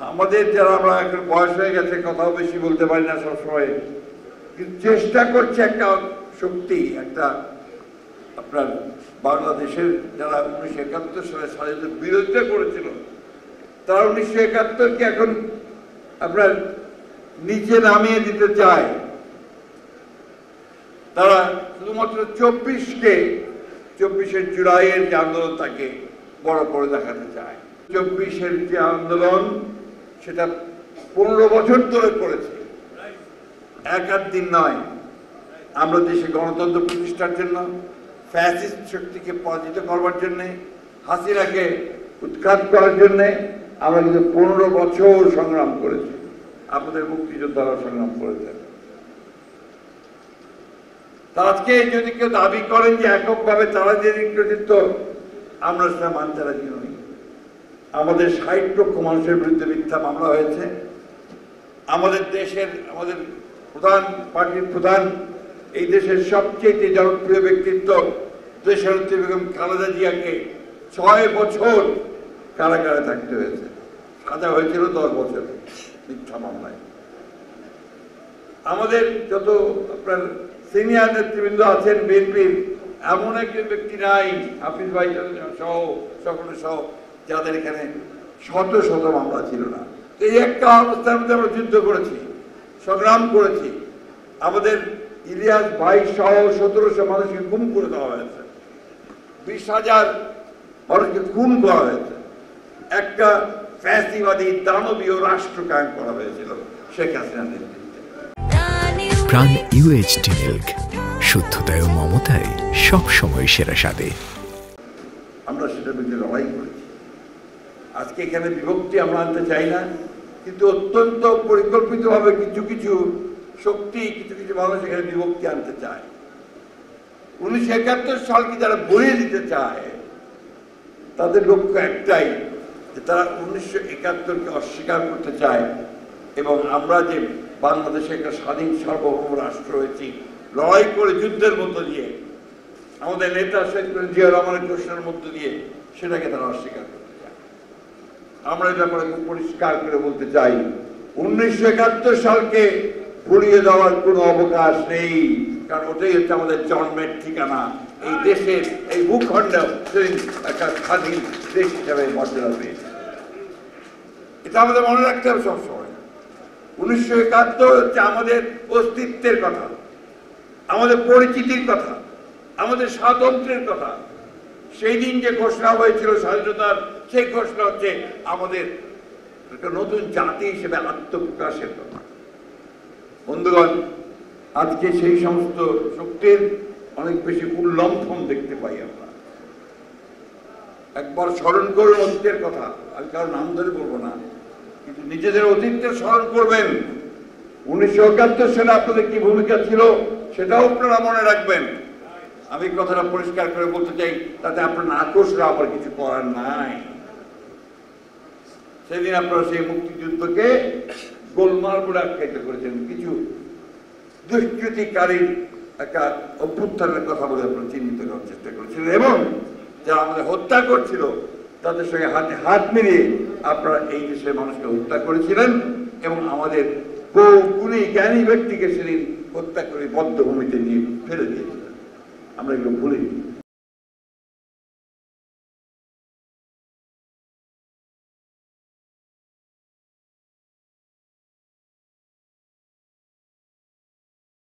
আমাদের যারা আমরা এখন বয়স হয়ে গেছে, কথাও বেশি বলতে পারি না সবসময়, কিন্তু চেষ্টা করছে একটা শক্তি, একটা আপনার বাংলাদেশের যারা 1971 সালে স্বাধীনতার বিরোধিতা করেছিল, তারা 1971-কে এখন আপনার নিচে নামিয়ে দিতে চায়। তারা শুধুমাত্র 24শে জুলাইয়ের যে আন্দোলন তাকে বড় করে দেখাতে চায়। 24-এর যে আন্দোলন সেটা 15 বছর ধরে করেছে, এক আধ দিন নয়। আমরা দেশে গণতন্ত্র প্রতিষ্ঠার জন্য, ফ্যাসিস্ট শক্তিকে পরাজিত করবার জন্যে, হাসিনাকে উৎখাত করার জন্যে আমরা কিন্তু 15 বছর সংগ্রাম করেছি। আমাদের মুক্তিযোদ্ধারা সংগ্রাম করেছেন। তা আজকে যদি কেউ দাবি করেন যে এককভাবে তারা যে কৃতিত্ব, আমরা সেটা মানতে রাজি নই। আমাদের 60 লক্ষ মানুষের বিরুদ্ধে মিথ্যা মামলা হয়েছে। আমাদের দেশের, আমাদের প্রধান পার্টির প্রধান, এই দেশের সবচেয়ে জনপ্রিয় ব্যক্তিত্ব দেশনেত্রী বেগম খালেদা জিয়াকে 6 বছর কারাগারে থাকতে হয়েছে। সাজা হয়েছিল 10 বছর মিথ্যা মামলায়। আমাদের যত আপনার সিনিয়র নেতৃবৃন্দ আছেন বিএনপির, এমন একজন ব্যক্তি নাই, হাফিজ ভাই সহ সকলে সহ, যাদের এখানে শত শত মামলা ছিল না। এই একটা অবস্থার মধ্যে আমরা যুদ্ধ করেছি, সংগ্রাম করেছি। আমাদের ইলিয়াস ভাই সহ 1700 মানুষকে গুম করে দেওয়া হয়েছে, 20,000 মানুষকে খুন করা হয়েছে। একটা ফ্যাসিবাদী দানবীয় রাষ্ট্র কায়েম করা হয়েছিল শেখ হাসিনার নেতৃত্বে। প্রাণ ইউএইচটি মিল্ক, শুদ্ধতায় ও মমতায় সব সময় সেরা স্বাদে। আমরা সেটার বিরুদ্ধে লড়াই করেছি। আজকে এখানে বিভক্তি আমরা আনতে চাই না, কিন্তু অত্যন্ত পরিকল্পিতভাবে কিছু কিছু শক্তি, কিছু কিছু মানুষ এখানে বিভক্তি আনতে চায়। 1971 সালকে যারা বইয়ে দিতে চায়, তাদের লক্ষ্য একটাই, যে তারা 1971-কে অস্বীকার করতে চায়। এবং আমরা যে বাংলাদেশে একটা স্বাধীন সার্বভৌম রাষ্ট্র হয়েছি, লড়াই করে যুদ্ধের মধ্য দিয়ে, আমাদের নেতা শেখ জিয়া রহমানের ঘোষণার মধ্য দিয়ে, সেটাকে তারা অস্বীকার করতে চায়। আমরা এই ব্যাপারে খুব পরিষ্কার করে বলতে চাই, 1971 সালকে ভুলিয়ে দেওয়ার কোনো অবকাশ নেই, কারণ ওটাই হচ্ছে আমাদের জন্মের ঠিকানা। এই দেশের, এই ভূখণ্ড একটা স্বাধীন দেশ হিসাবে মর্যাদা পেয়েছে। এটা আমাদের মনে রাখতে হবে সবসময়। 1971 হচ্ছে আমাদের অস্তিত্বের কথা, আমাদের পরিচিতির কথা, আমাদের স্বাতন্ত্র্যের কথা। সেই দিন যে ঘোষণা হয়েছিল স্বাধীনতার, সেই ঘোষণা হচ্ছে আমাদের একটা নতুন জাতি হিসেবে আত্মপ্রকাশের কথা। বন্ধুগণ, আজকে সেই সমস্ত শক্তির অনেক বেশি উল্লম্ফন দেখতে পাই আমরা। একবার স্মরণ করুন অতীতের কথা, আমি কারো নাম ধরে বলবো না, কিন্তু নিজেদের অতীতকে স্মরণ করবেন। 1971 সালে আপনাদের কি ভূমিকা ছিল সেটাও আপনারা মনে রাখবেন। আমি কথাটা পরিষ্কার করে বলতে চাই, তাতে আপনার নাকশরা আবার কিছু করার নাই। সেদিন আপনারা সেই মুক্তিযুদ্ধকে গোলমাল বলে আখ্যায়িত করেছেন, কিছু দুষ্কৃতিকারীর একটা অভ্যুত্থানের কথা বলে আপনারা চিহ্নিত করার চেষ্টা করেছিলেন, এবং যারা আমাদের হত্যা করছিল তাদের সঙ্গে হাতে হাত মিলিয়ে আপনারা এই দেশের মানুষকে হত্যা করেছিলেন, এবং আমাদের বহু গুণী জ্ঞানী ব্যক্তিকে সেদিন হত্যা করে বদ্ধভূমিতে নিয়ে ফেলে দিয়েছিলেন। আমরা এগুলো ভুলিনি।